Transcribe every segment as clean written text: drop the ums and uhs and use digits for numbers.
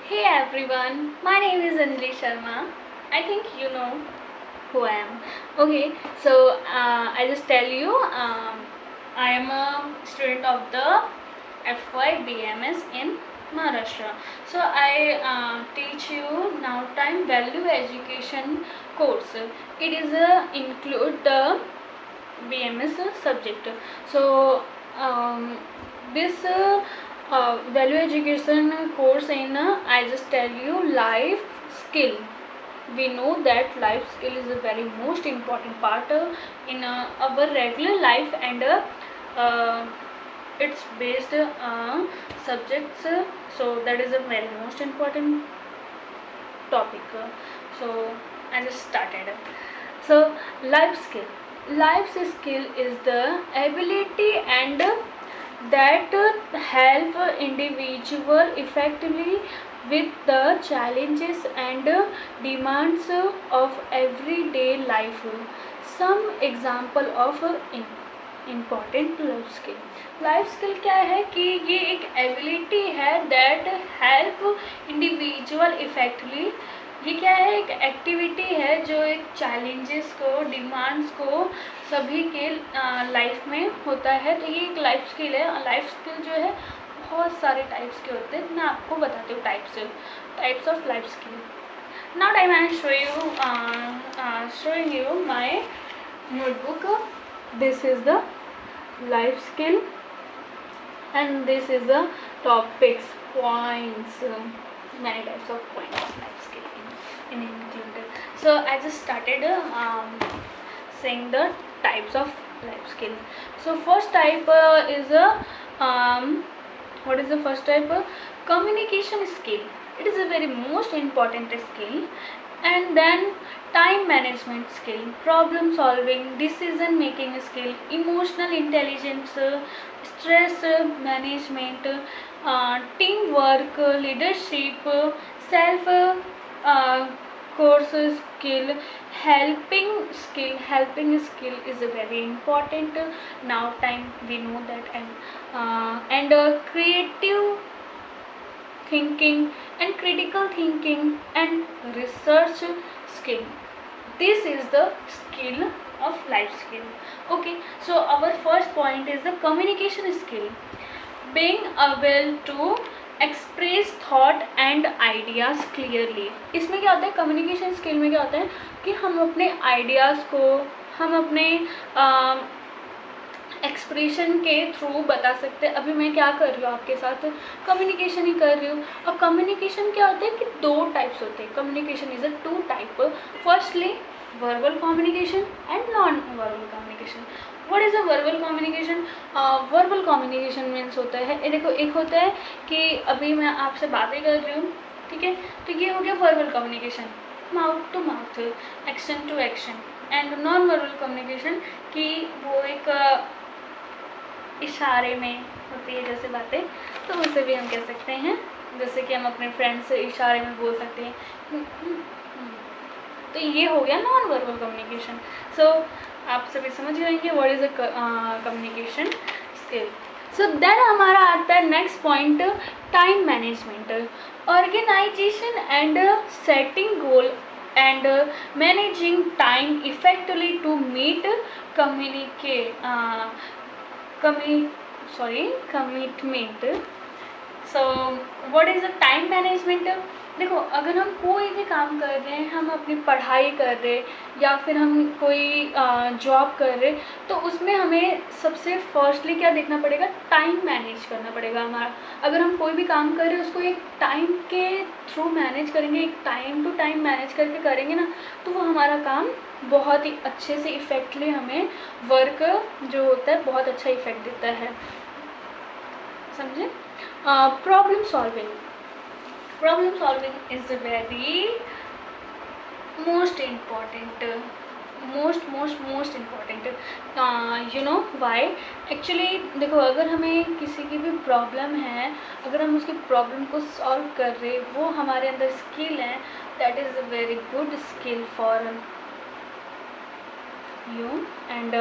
Hey everyone, my name is Anjali Sharma. I think you know who I am. Okay, so I just tell you, I am a student of the FY BMS in Maharashtra. So I teach you now time value education course. It is include the BMS subject. So this value education course in I just tell you life skill. We know that life skill is a very most important part in our regular life, and uh, it's based subjects. So that is a very most important topic. So I just started. So life skill. Life skill is the ability and that help individual effectively with the challenges and demands of everyday life. Some example of important life skill क्या है कि ये एक ability है that help individual इफेक्टली। ये क्या है, एक एक्टिविटी है जो एक चैलेंजेस को डिमांड्स को सभी के लाइफ में होता है। तो ये एक लाइफ स्किल है। लाइफ स्किल जो है बहुत सारे टाइप्स के होते हैं। मैं आपको बताती हूँ types of life skill. Now time I am showing you my notebook. This is the life skill and this is the topics points, many types of points of life skill in included. So I just started saying the types of life skill. So first type is what is the first type? Communication skill. It is a very most important skill. And then time management skill, problem solving, decision making skill, emotional intelligence, stress management, teamwork, leadership, self course skill. Helping skill is a very important now time we know that. And creative thinking and critical thinking and research skill. This is the skill of life skill. Okay, so our first point is the communication skill, being able to express thought and ideas clearly. इसमें क्या होता है, communication skill में क्या होता है कि हम अपने आइडियाज़ को हम अपने एक्सप्रेशन के थ्रू बता सकते हैं। अभी मैं क्या कर रही हूँ आपके साथ, कम्युनिकेशन ही कर रही हूँ। और कम्युनिकेशन क्या होता है कि दो टाइप्स होते हैं। Communication is a two type, firstly verbal communication and non verbal communication. What is a verbal communication? Verbal communication means होता है, देखो एक होता है कि अभी मैं आपसे बातें कर रही हूँ, ठीक है, तो ये हो गया verbal communication, mouth to mouth, action to action. And non verbal communication कि वो एक इशारे में होती है जैसे बातें, तो उसे भी हम कह सकते हैं। जैसे कि हम अपने फ्रेंड से इशारे में बोल सकते हैं। तो ये हो गया नॉन वर्बल कम्युनिकेशन। सो आप सभी समझ जाएंगे what is a communication skill. So then हमारा आता है next point, time management, organisation and setting goal and managing time effectively to meet commitment. So what is the time management? देखो अगर हम कोई भी काम कर रहे हैं, हम अपनी पढ़ाई कर रहे हैं या फिर हम कोई जॉब कर रहे हैं, तो उसमें हमें सबसे फर्स्टली क्या देखना पड़ेगा, टाइम मैनेज करना पड़ेगा हमारा। अगर हम कोई भी काम कर रहे हैं उसको एक टाइम के थ्रू मैनेज करेंगे, एक टाइम टू टाइम मैनेज करके करेंगे ना, तो वो हमारा काम बहुत ही अच्छे से इफ़ेक्टली हमें वर्क जो होता है बहुत अच्छा इफ़ेक्ट देता है, समझे। Problem solving is very most important, most important। you know why? Actually देखो अगर हमें किसी की भी प्रॉब्लम है, अगर हम उसकी प्रॉब्लम को सॉल्व कर रहे, वो हमारे अंदर स्किल है, that is a very good skill for you. And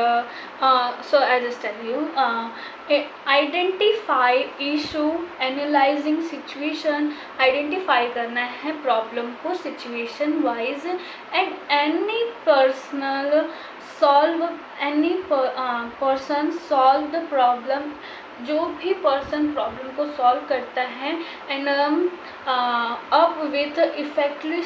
so I just tell you, identify issue, analyzing situation, identify करना है problem को situation wise, and any personal solve any person solve the problem, जो भी person problem को solve करता है and up with effective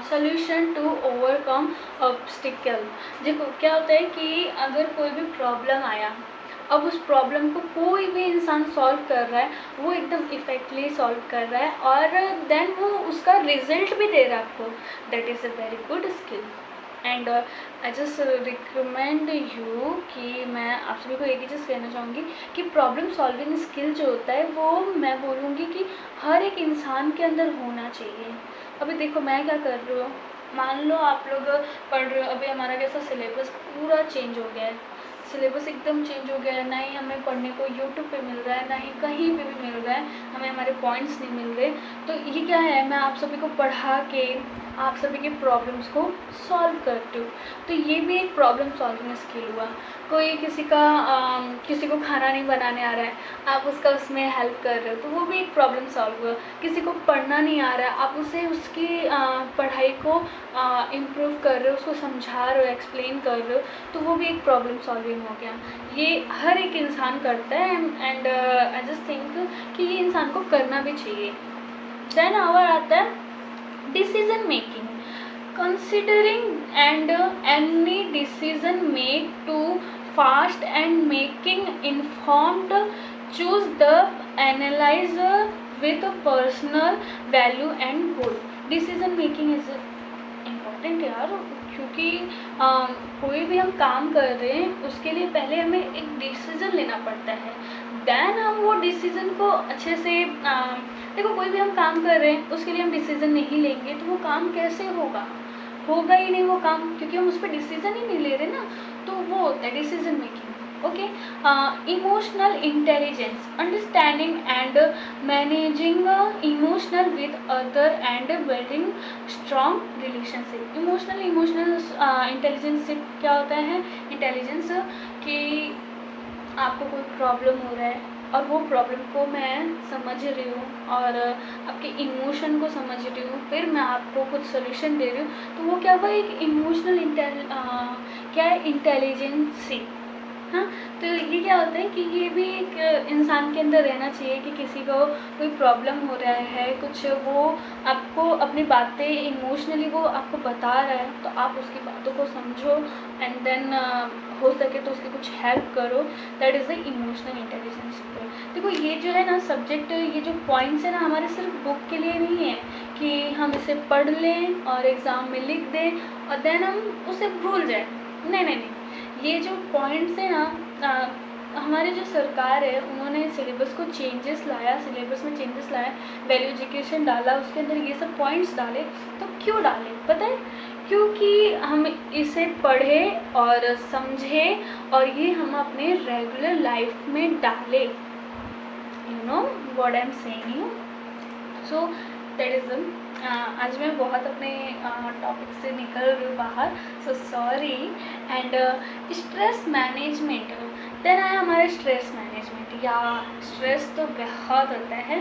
solution to overcome obstacle. देखो क्या होता है कि अगर कोई भी प्रॉब्लम आया, अब उस प्रॉब्लम को कोई भी इंसान सॉल्व कर रहा है, वो एकदम इफेक्टिवली सॉल्व कर रहा है और देन वो उसका रिजल्ट भी दे रहा है आपको, that is a very good skill. And I just recommend you कि मैं आप सभी को एक ही चीज़ कहना चाहूँगी कि प्रॉब्लम सॉल्विंग स्किल जो होता है वो मैं बोलूँगी कि हर एक इंसान के अंदर होना चाहिए। अभी देखो मैं क्या कर रही हूँ, मान लो आप लोग पढ़ रहे हो, अभी हमारा कैसा सिलेबस पूरा चेंज हो गया है, सिलेबस एकदम चेंज हो गया है, ना ही हमें पढ़ने को यूट्यूब पे मिल रहा है, ना ही कहीं पे भी मिल रहा है, हमें हमारे पॉइंट्स नहीं मिल रहे। तो ये क्या है, मैं आप सभी को पढ़ा के आप सभी के प्रॉब्लम्स को सॉल्व करती हूँ, तो ये भी एक प्रॉब्लम सॉल्विंग स्किल हुआ। कोई किसी को खाना नहीं बनाने आ रहा है, आप उसका उसमें हेल्प कर रहे हो, तो वो भी एक प्रॉब्लम सॉल्व हुआ। किसी को पढ़ना नहीं आ रहा है, आप उसे उसकी पढ़ाई को इम्प्रूव कर रहे हो, उसको समझा रहे हो, एक्सप्लेन कर रहे हो, तो वो भी एक प्रॉब्लम सॉल्विंग हो गया। ये हर एक इंसान करता है एंड आई जस्ट थिंक कि ये इंसान को करना भी चाहिए। देन और आता है decision making, considering and any decision make too fast and making informed choose the analyse with personal value and goal. Decision making is important यार, क्योंकि कोई भी हम काम कर रहे हैं उसके लिए पहले हमें एक डिसीज़न लेना पड़ता है, देन हम वो डिसीज़न को अच्छे से देखो कोई भी हम काम कर रहे हैं उसके लिए हम डिसीज़न नहीं लेंगे तो वो काम कैसे होगा, होगा ही नहीं वो काम, क्योंकि हम उस पर डिसीज़न ही नहीं ले रहे ना। तो वो होता है decision making. Okay, emotional intelligence, understanding and managing emotional with other and building strong relationship. Emotional intelligence क्या होता है, इंटेलिजेंस कि आपको कोई प्रॉब्लम हो रहा है और वो प्रॉब्लम को मैं समझ रही हूँ और आपके इमोशन को समझ रही हूँ, फिर मैं आपको कुछ सोल्यूशन दे रही हूँ, तो वो क्या हुआ, एक इमोशनल क्या है, इंटेलिजेंसी। हाँ, तो ये क्या होता है कि ये भी एक इंसान के अंदर रहना चाहिए कि किसी को कोई प्रॉब्लम हो रहा है कुछ, वो आपको अपनी बातें इमोशनली वो आपको बता रहा है, तो आप उसकी बातों को समझो एंड देन हो सके तो उसकी कुछ हेल्प करो, that is the emotional intelligence. देखो ये जो है ना सब्जेक्ट, ये जो पॉइंट्स है ना हमारे सिर्फ बुक के लिए नहीं है कि हम इसे पढ़ लें और एग्ज़ाम में लिख दें और देन हम उसे भूल जाएं, नहीं नहीं नहीं, ये जो पॉइंट्स है ना हमारे जो सरकार है उन्होंने सिलेबस को चेंजेस लाया, सिलेबस में चेंजेस लाया, वैल्यू एजुकेशन डाला, उसके अंदर ये सब पॉइंट्स डाले। तो क्यों डाले पता है, क्योंकि हम इसे पढ़ें और समझें और ये हम अपने रेगुलर लाइफ में डालें, you know what I am saying you. So that is आज मैं बहुत अपने टॉपिक से निकल रही हूँ बाहर, so sorry. And stress management, then आया हमारा स्ट्रेस मैनेजमेंट। या स्ट्रेस तो बहुत होता है,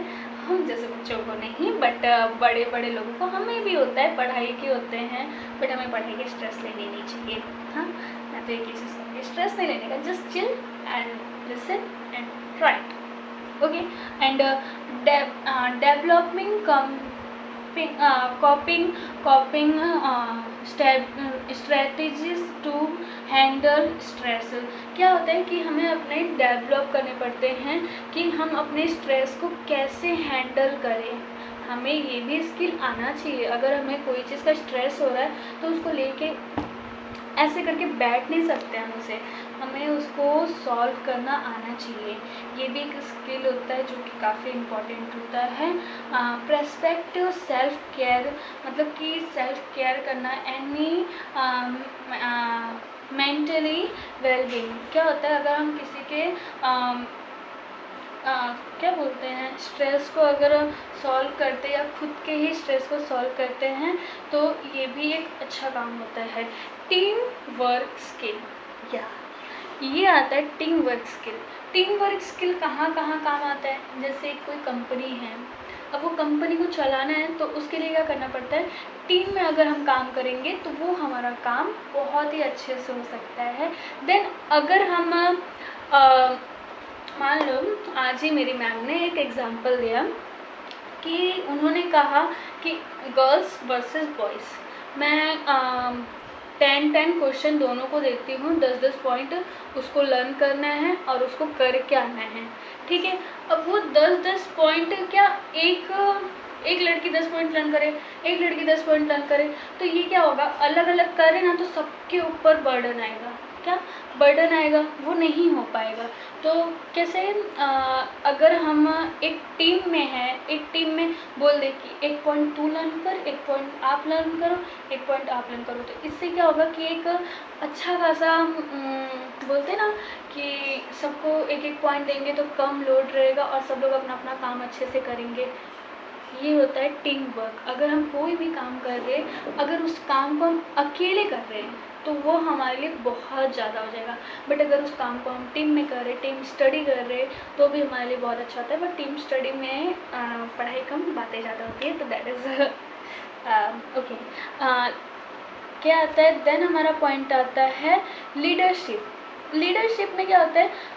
हम जैसे बच्चों को नहीं बट बड़े बड़े लोगों को, हमें भी होता है, पढ़ाई के होते हैं, बट हमें पढ़ाई के स्ट्रेस लेनी नहीं चाहिए। हाँ, मैं तो एक ही चीज़ कहूँगी, स्ट्रेस नहीं लेने का, just chill and listen and right. Okay, and developing coping strategies to handle stress। क्या होता है कि हमें अपने डेवलप करने पड़ते हैं कि हम अपने स्ट्रेस को कैसे हैंडल करें, हमें ये भी स्किल आना चाहिए। अगर हमें कोई चीज़ का स्ट्रेस हो रहा है तो उसको लेके ऐसे करके बैठ नहीं सकते हम उसे, हमें उसको सॉल्व करना आना चाहिए। ये भी एक स्किल होता है जो कि काफ़ी इम्पॉर्टेंट होता है। पर्सपेक्टिव सेल्फ केयर, मतलब कि सेल्फ केयर करना, एनी मेंटली वेलबींग। क्या होता है अगर हम किसी के क्या बोलते हैं, स्ट्रेस को अगर सॉल्व करते या खुद के ही स्ट्रेस को सॉल्व करते हैं तो ये भी एक अच्छा काम होता है। टीम वर्क स्किल, या ये आता है team work skill. Team work skill कहाँ कहाँ काम आता है? जैसे कोई कंपनी है, अब वो कंपनी को चलाना है तो उसके लिए क्या करना पड़ता है, टीम में अगर हम काम करेंगे तो वो हमारा काम बहुत ही अच्छे से हो सकता है। देन अगर हम मान लो आज ही मेरी मैम ने एक एग्जांपल दिया कि उन्होंने कहा कि गर्ल्स वर्सेस बॉयज़, मैं 10 क्वेश्चन दोनों को देती हूँ, 10 पॉइंट उसको लर्न करना है और उसको करके आना है, ठीक है। अब वो 10 पॉइंट क्या एक लड़की 10 पॉइंट लर्न करे, एक लड़की 10 पॉइंट लर्न करे, तो ये क्या होगा, अलग अलग करे ना तो सबके ऊपर बर्डन आएगा, क्या बर्डन आएगा, वो नहीं हो पाएगा। तो कैसे अगर हम एक टीम में हैं, एक टीम में बोल दे कि 1 पॉइंट तू लर्न कर, 1 पॉइंट आप लर्न करो, 1 पॉइंट आप लर्न करो, तो इससे क्या होगा कि एक अच्छा खासा बोलते ना कि सबको 1 पॉइंट देंगे तो कम लोड रहेगा और सब लोग अपना अपना काम अच्छे से करेंगे। ये होता है टीम वर्क। अगर हम कोई भी काम कर रहे हैं, अगर उस काम को हम अकेले कर रहे हैं तो वो हमारे लिए बहुत ज़्यादा हो जाएगा, बट अगर उस काम को हम टीम में कर रहे हैं, टीम स्टडी कर रहे हैं, तो भी हमारे लिए बहुत अच्छा होता है। बट टीम स्टडी में पढ़ाई कम बातें ज़्यादा होती है, तो दैट इज़ ओके। क्या आता है देन, हमारा पॉइंट आता है लीडरशिप। लीडरशिप में क्या होता है,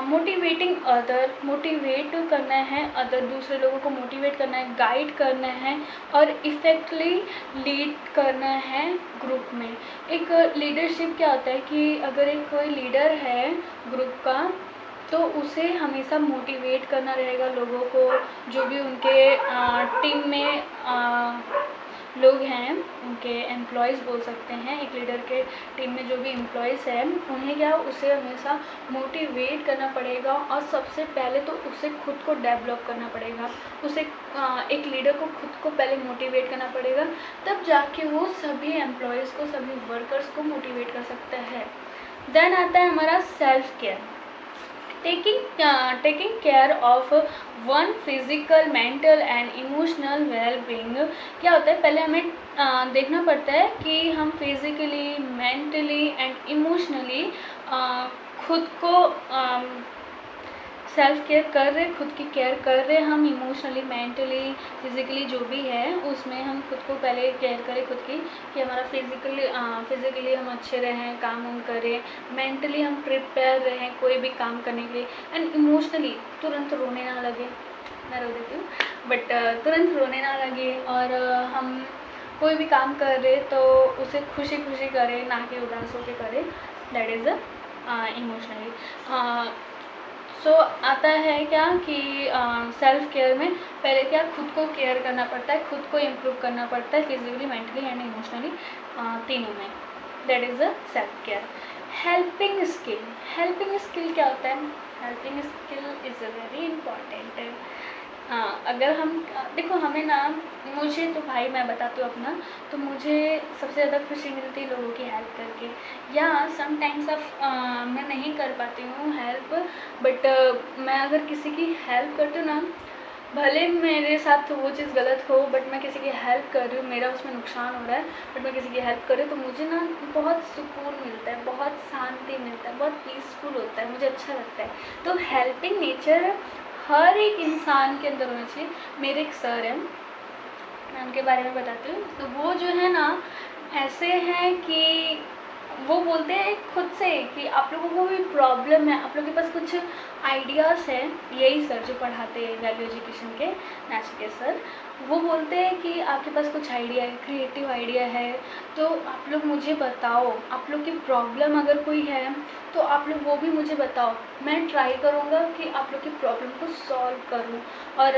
मोटिवेटिंग अदर, मोटिवेट करना है अदर, दूसरे लोगों को मोटिवेट करना है, गाइड करना है और इफ़ेक्टली लीड करना है ग्रुप में। एक लीडरशिप क्या होता है कि अगर एक कोई लीडर है ग्रुप का तो उसे हमेशा मोटिवेट करना रहेगा लोगों को, जो भी उनके टीम में लोग हैं, उनके एम्प्लॉयज़ बोल सकते हैं, एक लीडर के टीम में जो भी एम्प्लॉयज़ हैं उन्हें क्या, उसे हमेशा मोटिवेट करना पड़ेगा और सबसे पहले तो उसे खुद को डेवलप करना पड़ेगा। उसे एक लीडर को खुद को पहले मोटिवेट करना पड़ेगा, तब जाके वो सभी एम्प्लॉयज़ को, सभी वर्कर्स को मोटिवेट कर सकता है। देन आता है हमारा self care. Taking care of one physical, mental and emotional well being. क्या होता है, पहले हमें देखना पड़ता है कि हम फिज़िकली, मेंटली एंड इमोशनली खुद को सेल्फ केयर कर रहे, खुद की केयर कर रहे हम, इमोशनली, मेंटली, फिज़िकली जो भी है उसमें हम खुद को पहले केयर करें खुद की, कि हमारा फिज़िकली हम अच्छे रहें, काम हम करें, मेंटली हम प्रिपेयर रहें कोई भी काम करने के लिए, एंड इमोशनली तुरंत रोने ना लगे, मैं रो देती हूँ बट तुरंत रोने ना लगे, और हम कोई भी काम कर रहे तो उसे खुशी खुशी करें, ना कि उदास होकर करें, दैट इज़ इमोशनली। सो आता है क्या कि सेल्फ केयर में पहले क्या, खुद को केयर करना पड़ता है, खुद को इम्प्रूव करना पड़ता है फिजिकली, मेंटली एंड इमोशनली, तीनों में, that is a self care. Helping skill क्या होता है? Helping skill is a very important. अगर हम देखो, हमें ना, मुझे तो भाई मैं बताती हूँ अपना, तो मुझे सबसे ज़्यादा खुशी मिलती है लोगों की हेल्प करके, या समटाइम्स मैं नहीं कर पाती हूँ हेल्प, बट मैं अगर किसी की हेल्प करती हूँ ना, भले मेरे साथ वो चीज़ गलत हो, बट मैं किसी की हेल्प कर रही हूँ, मेरा उसमें नुकसान हो रहा है, बट मैं किसी की हेल्प कर रही हूँ, तो मुझे ना बहुत सुकून मिलता है, बहुत शांति मिलता है, बहुत पीसफुल होता है, मुझे अच्छा लगता है। तो हेल्पिंग नेचर हर एक इंसान के अंदर होना चाहिए। मेरे एक सर हैं, मैं उनके बारे में बताती हूँ, तो वो जो है ना ऐसे हैं कि वो बोलते हैं खुद से कि आप लोगों को भी प्रॉब्लम है, आप लोगों के पास कुछ आइडियाज़ हैं, यही सर जो पढ़ाते हैं वैल्यू एजुकेशन के, नेशनल के सर, वो बोलते हैं कि आपके पास कुछ आइडिया है, क्रिएटिव आइडिया है, तो आप लोग मुझे बताओ, आप लोग की प्रॉब्लम अगर कोई है तो आप लोग वो भी मुझे बताओ, मैं ट्राई करूँगा कि आप लोग की प्रॉब्लम को सॉल्व करूँ और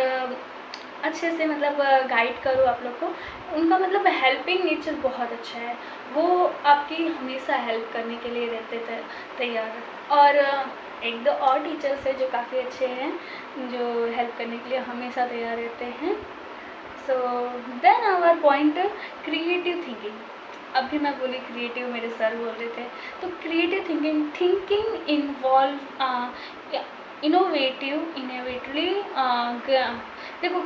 अच्छे से मतलब गाइड करो आप लोग को। उनका मतलब हेल्पिंग नेचर बहुत अच्छा है, वो आपकी हमेशा हेल्प करने के लिए रहते थे तैयार। और एक दो और टीचर्स हैं जो काफ़ी अच्छे हैं, जो हेल्प करने के लिए हमेशा तैयार रहते हैं। So then our point, creative thinking. अभी मैं बोली क्रिएटिव, मेरे सर बोल रहे थे, तो क्रिएटिव थिंकिंग इन्वॉल्व इनोवेटिवली देखो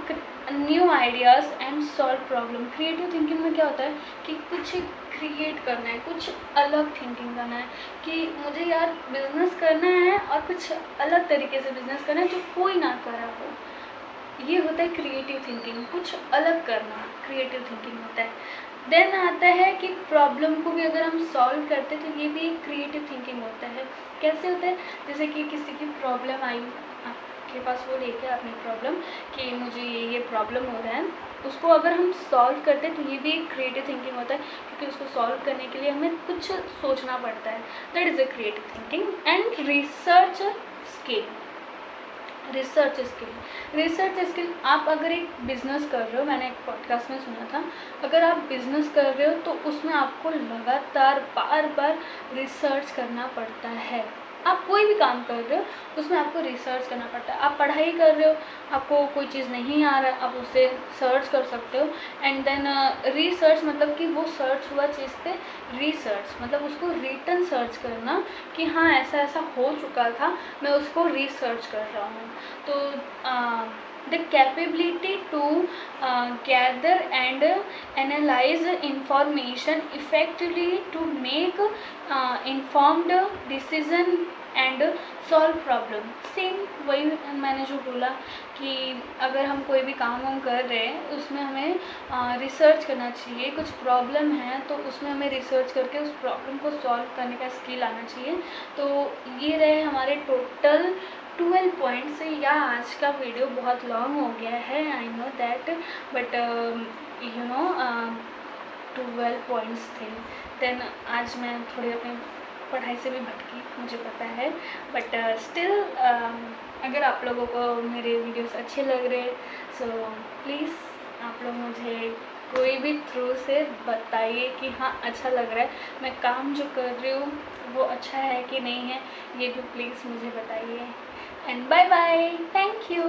new ideas and solve problem. Creative thinking में क्या होता है कि कुछ क्रिएट करना है, कुछ अलग थिंकिंग करना है कि मुझे यार बिज़नेस करना है और कुछ अलग तरीके से बिज़नेस करना है जो कोई ना करा हो। ये होता है क्रिएटिव थिंकिंग, कुछ अलग करना क्रिएटिव थिंकिंग होता है। देन आता है कि प्रॉब्लम को भी अगर हम सॉल्व करते हैं तो ये भी एक क्रिएटिव थिंकिंग होता है। कैसे होता है? जैसे कि किसी की प्रॉब्लम आई आपके पास, वो लेके अपनी प्रॉब्लम कि मुझे ये प्रॉब्लम हो रहा है, उसको अगर हम सॉल्व करते हैं तो ये भी एक क्रिएटिव थिंकिंग होता है, क्योंकि उसको सॉल्व करने के लिए हमें कुछ सोचना पड़ता है। That is a creative thinking. And research skill. Research skill आप अगर एक बिज़नेस कर रहे हो, मैंने एक पॉडकास्ट में सुना था, अगर आप बिज़नेस कर रहे हो तो उसमें आपको लगातार बार बार रिसर्च करना पड़ता है। आप कोई भी काम कर रहे हो उसमें आपको रिसर्च करना पड़ता है। आप पढ़ाई कर रहे हो, आपको कोई चीज़ नहीं आ रहा है, आप उसे सर्च कर सकते हो। एंड देन रिसर्च मतलब कि वो सर्च हुआ चीज़ पे रिसर्च मतलब उसको रिटर्न सर्च करना कि हाँ ऐसा ऐसा हो चुका था, मैं उसको रिसर्च कर रहा हूँ। तो the capability to gather and analyze information effectively to make informed decision and solve problem। Same वही मैंने जो बोला कि अगर हम कोई भी काम हम कर रहे हैं उसमें हमें रिसर्च करना चाहिए। कुछ प्रॉब्लम है तो उसमें हमें रिसर्च करके उस प्रॉब्लम को सॉल्व करने का स्किल आना चाहिए। तो ये रहे हमारे टोटल 12 पॉइंट्स। या आज का वीडियो बहुत लॉन्ग हो गया है, I know that, but you know 12 points थे। देन आज मैं थोड़ी अपनी पढ़ाई से भी भटकी, मुझे पता है, बट स्टिल अगर आप लोगों को मेरे वीडियोस अच्छे लग रहे सो प्लीज़ आप लोग मुझे कोई भी थ्रू से बताइए कि हाँ अच्छा लग रहा है, मैं काम जो कर रही हूँ वो अच्छा है कि नहीं है, ये भी प्लीज़ मुझे बताइए। And bye bye, thank you.